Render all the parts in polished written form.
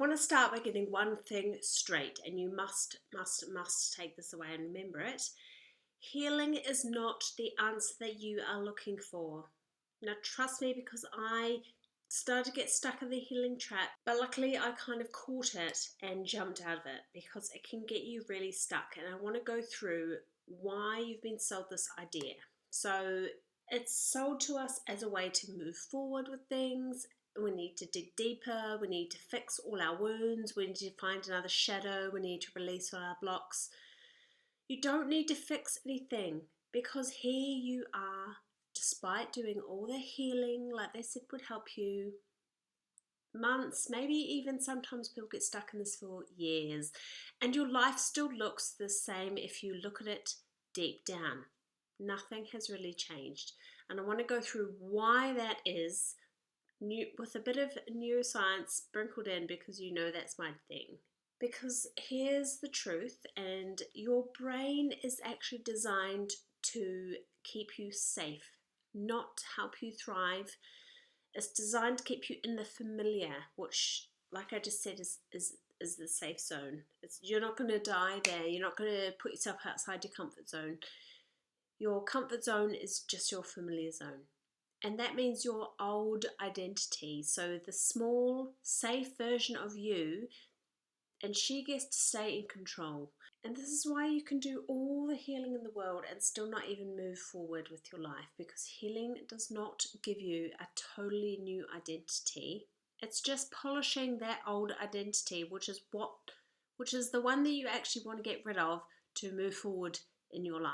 want to start by getting one thing straight, and you must take this away and remember it. Healing is not the answer that you are looking for. Now, trust me, because I started to get stuck in the healing trap, but luckily I kind of caught it and jumped out of it, because it can get you really stuck. And I want to go through why you've been sold this idea. So it's sold to us as a way to move forward with things. We need to dig deeper, we need to fix all our wounds, we need to find another shadow, we need to release all our blocks. You don't need to fix anything, because here you are, despite doing all the healing like they said would help you, months, maybe even sometimes people get stuck in this for years, and your life still looks the same if you look at it deep down. Nothing has really changed. And I want to go through why that is, with a bit of neuroscience sprinkled in, because you know that's my thing. Because here's the truth, and your brain is actually designed to keep you safe, not help you thrive. It's designed to keep you in the familiar, which, like I just said, is the safe zone. You're not going to die there. You're not going to put yourself outside your comfort zone. Your comfort zone is just your familiar zone. And that means your old identity. So the small, safe version of you, and she gets to stay in control. And this is why you can do all the healing in the world and still not even move forward with your life, because healing does not give you a totally new identity. It's just polishing that old identity, which is the one that you actually want to get rid of to move forward in your life.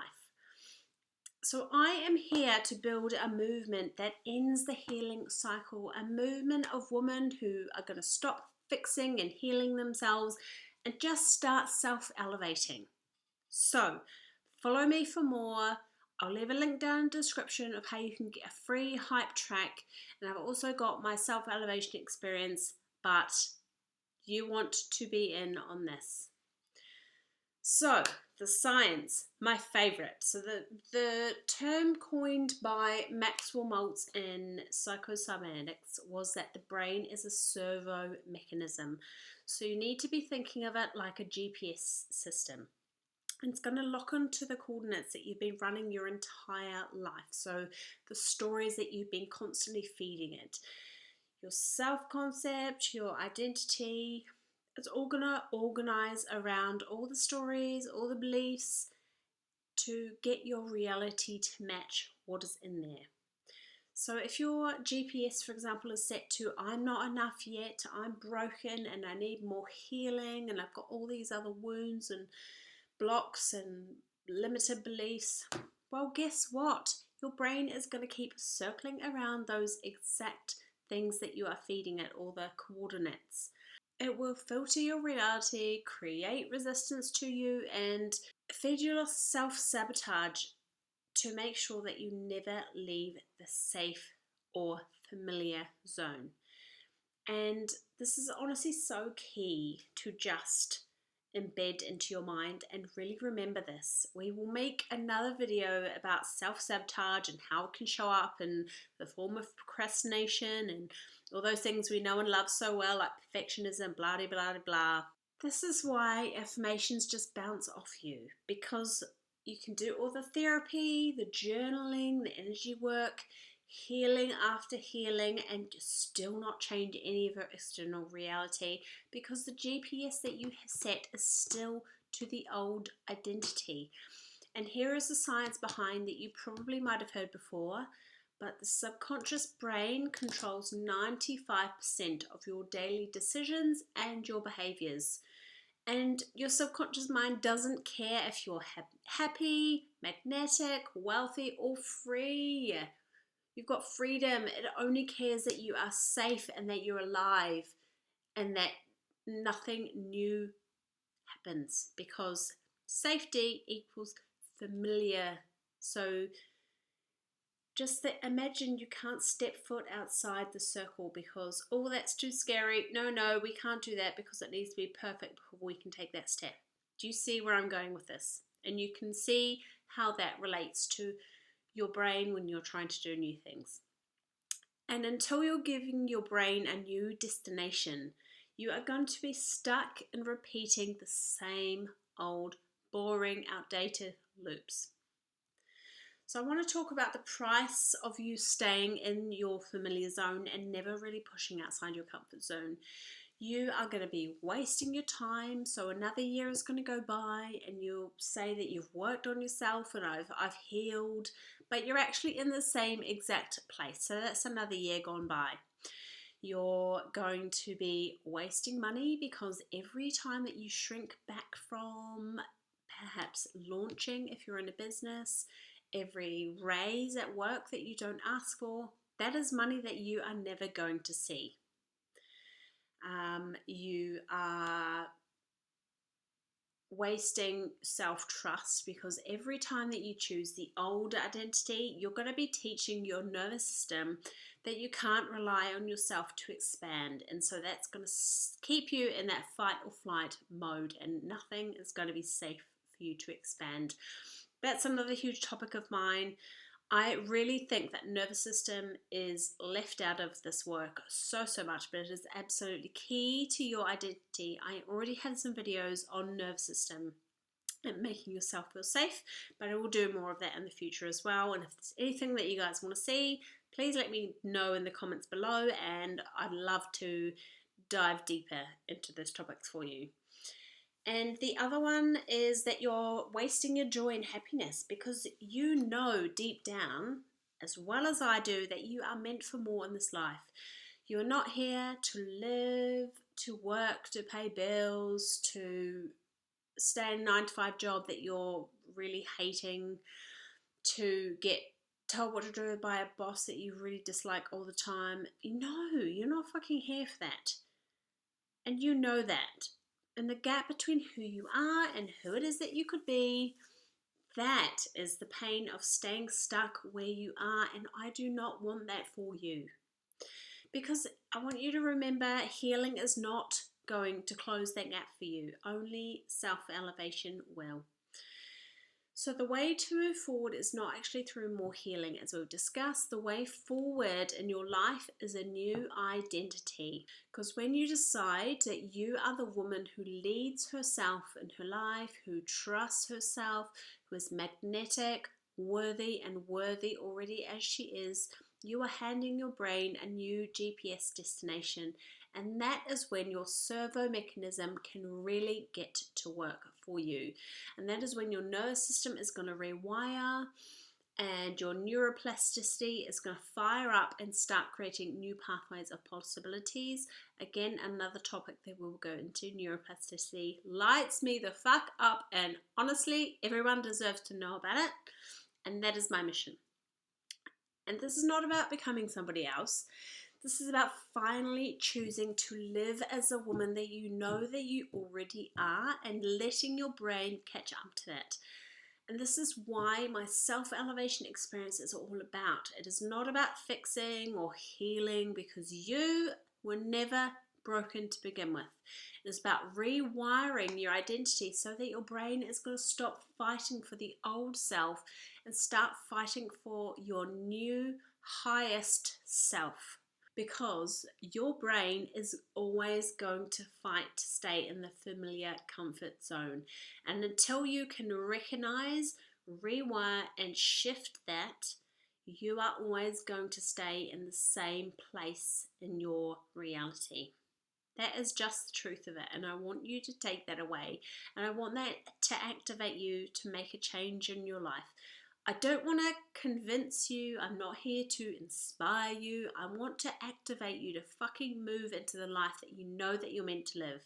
So I am here to build a movement that ends the healing cycle, a movement of women who are going to stop fixing and healing themselves and just start self-elevating. So follow me for more. I'll leave a link down in the description of how you can get a free hype track, and I've also got my self-elevation experience, but you want to be in on this. So, the science, my favorite. So the term coined by Maxwell Maltz in psychocybernetics was that the brain is a servo mechanism. So you need to be thinking of it like a GPS system. It's going to lock onto the coordinates that you've been running your entire life. So the stories that you've been constantly feeding it. Your self-concept, your identity. It's all going to organize around all the stories, all the beliefs, to get your reality to match what is in there. So if your GPS, for example, is set to I'm not enough yet, I'm broken and I need more healing, and I've got all these other wounds and blocks and limited beliefs, well, guess what? Your brain is going to keep circling around those exact things that you are feeding it, all the coordinates. It will filter your reality, create resistance to you, and feed you self-sabotage to make sure that you never leave the safe or familiar zone. And this is honestly so key to just embed into your mind and really remember this. We will make another video about self-sabotage and how it can show up in the form of procrastination and all those things we know and love so well, like perfectionism, blah, blah, blah, blah. This is why affirmations just bounce off you, because you can do all the therapy, the journaling, the energy work, healing after healing, and still not change any of your external reality, because the GPS that you have set is still to the old identity. And here is the science behind that you probably might have heard before, but the subconscious brain controls 95% of your daily decisions and your behaviors. And your subconscious mind doesn't care if you're happy, magnetic, wealthy, or free. You've got freedom. It only cares that you are safe and that you're alive and that nothing new happens, because safety equals familiar. So just imagine you can't step foot outside the circle because, oh, that's too scary. No, we can't do that because it needs to be perfect before we can take that step. Do you see where I'm going with this? And you can see how that relates to your brain when you're trying to do new things. And until you're giving your brain a new destination, You are going to be stuck in repeating the same old, boring, outdated loops. So I want to talk about the price of you staying in your familiar zone and never really pushing outside your comfort zone. You are going to be wasting your time. So another year is going to go by and you'll say that you've worked on yourself and I've healed, but you're actually in the same exact place. So that's another year gone by. You're going to be wasting money because every time that you shrink back from perhaps launching, if you're in a business, every raise at work that you don't ask for, that is money that you are never going to see. You are wasting self-trust because every time that you choose the old identity, you're going to be teaching your nervous system that you can't rely on yourself to expand. And so that's going to keep you in that fight or flight mode, and nothing is going to be safe for you to expand. That's another huge topic of mine. I really think that nervous system is left out of this work so much, but it is absolutely key to your identity. I already have some videos on nervous system and making yourself feel safe, but I will do more of that in the future as well. And if there's anything that you guys want to see, please let me know in the comments below, and I'd love to dive deeper into those topics for you. And the other one is that you're wasting your joy and happiness because you know deep down, as well as I do, that you are meant for more in this life. You're not here to live, to work, to pay bills, to stay in a 9-to-5 job that you're really hating, to get told what to do by a boss that you really dislike all the time. No, you're not fucking here for that. And you know that. And the gap between who you are and who it is that you could be, that is the pain of staying stuck where you are. And I do not want that for you. Because I want you to remember, healing is not going to close that gap for you. Only self-elevation will. So the way to move forward is not actually through more healing, as we've discussed. The way forward in your life is a new identity. Because when you decide that you are the woman who leads herself in her life, who trusts herself, who is magnetic, worthy already as she is, you are handing your brain a new GPS destination. And that is when your servo mechanism can really get to work for you. And that is when your nervous system is going to rewire and your neuroplasticity is going to fire up and start creating new pathways of possibilities. Again, another topic that we'll go into, neuroplasticity, lights me the fuck up, and honestly, everyone deserves to know about it. And that is my mission. And this is not about becoming somebody else. This is about finally choosing to live as a woman that you know that you already are, and letting your brain catch up to that. And this is why my self-elevation experience is all about. It is not about fixing or healing, because you were never broken to begin with. It is about rewiring your identity so that your brain is going to stop fighting for the old self and start fighting for your new highest self. Because your brain is always going to fight to stay in the familiar comfort zone. And until you can recognize, rewire, and shift that, you are always going to stay in the same place in your reality. That is just the truth of it, and I want you to take that away, and I want that to activate you to make a change in your life. I don't want to convince you. I'm not here to inspire you. I want to activate you to fucking move into the life that you know that you're meant to live.